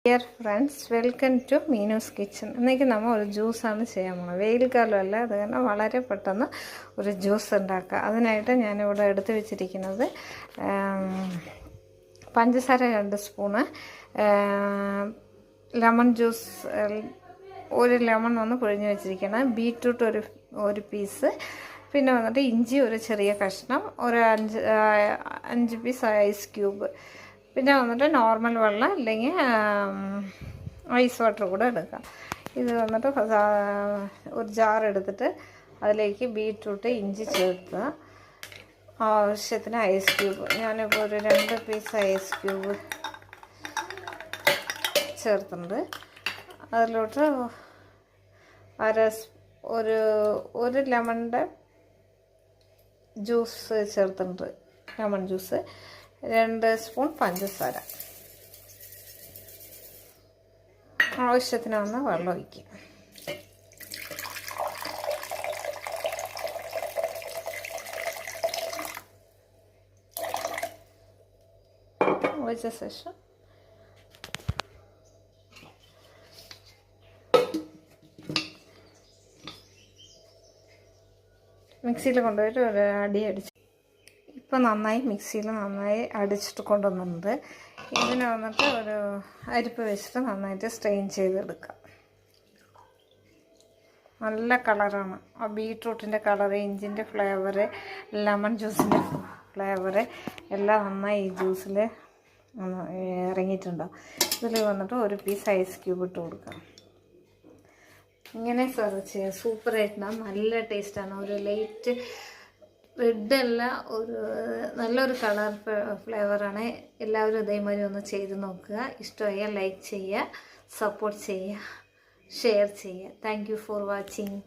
Dear friends, welcome to Meenu's kitchen. ഇന്നേക്ക് നമ്മൾ ഒരു ജ്യൂസാണ് ചെയ്യാൻ പോകുന്നത്. വെയിൽ കാലമല്ല, അത് കാരണം വളരെ പെട്ടെന്ന് ഒരു ജ്യൂസ് ഉണ്ടാക്കുക. അതിനായിട്ട് ഞാനിവിടെ എടുത്ത് വെച്ചിരിക്കുന്നത് പഞ്ചസാര 2 സ്പൂണ്, ലെമൺ ജ്യൂസ് ഒരു ലെമൺ പിഴിഞ്ഞ് വെച്ചിരിക്കണം, ബീറ്റ്റൂട്ട് ഒരു പീസ്, പിന്നെ വന്നിട്ട് ഇഞ്ചി ഒരു ചെറിയ കഷ്ണം, ഒരു 5 പീസ് ഐസ് ക്യൂബ്, പിന്നെ വന്നിട്ട് നോർമൽ വെള്ളം അല്ലെങ്കിൽ ഐസ് വാട്ടർ കൂടെ എടുക്കാം. ഇത് വന്നിട്ട് ഒരു ജാർ എടുത്തിട്ട് അതിലേക്ക് ബീറ്റ്റൂട്ട്, ഇഞ്ചി ചേർക്കുക, ആവശ്യത്തിന് ഐസ് ക്യൂബ്. ഞാനിപ്പോൾ ഒരു 2 പീസ് ഐസ് ക്യൂബ് ചേർത്തിട്ടുണ്ട്. അതിലോട്ട് ഒരു ലെമണിൻ്റെ ജ്യൂസ് ചേർത്തിട്ടുണ്ട്, ലെമൺ ജ്യൂസ്, 2 സ്പൂൺ പഞ്ചസാര, ആവശ്യത്തിനാണ് വെള്ളം ഒഴിക്കുക. ഒഴിച്ച ശേഷം മിക്സിയിൽ കൊണ്ടുപോയിട്ട് ഒരു അടി അടിച്ച് ഇപ്പോൾ മിക്സിയിൽ നന്നായി അടിച്ചിട്ട് കൊണ്ടുവന്നിട്ടുണ്ട്. ഇതിന് വന്നിട്ട് ഒരു അരിപ്പ് വെച്ചിട്ട് നന്നായിട്ട് സ്ട്രെയിൻ ചെയ്തെടുക്കാം. നല്ല കളറാണ്. ആ ബീട്രൂട്ടിൻ്റെ കളറ്, ഇഞ്ചിൻ്റെ ഫ്ലേവറ്, ലെമൺ ജ്യൂസിൻ്റെ ഫ്ലേവറ് എല്ലാം നന്നായി ഈ ജ്യൂസിൽ ഇറങ്ങിയിട്ടുണ്ടാവും. ഇതിൽ വന്നിട്ട് ഒരു പീസ് ഐസ് ക്യൂബ് ഇട്ട് കൊടുക്കാം. ഇങ്ങനെ സെർവ് ചെയ്യാം. സൂപ്പറായിട്ടുണ്ടാകും, നല്ല ടേസ്റ്റാണ്. ഒരു ലൈറ്റ് റെഡ് അല്ല, നല്ലൊരു കളർ ഫ്ലേവറാണ്. എല്ലാവരും ഇതേമാതിരി ഒന്ന് ചെയ്ത് നോക്കുക. ഇഷ്ടമായ ലൈക്ക് ചെയ്യുക, സപ്പോർട്ട് ചെയ്യുക, ഷെയർ ചെയ്യുക. Thank you for watching.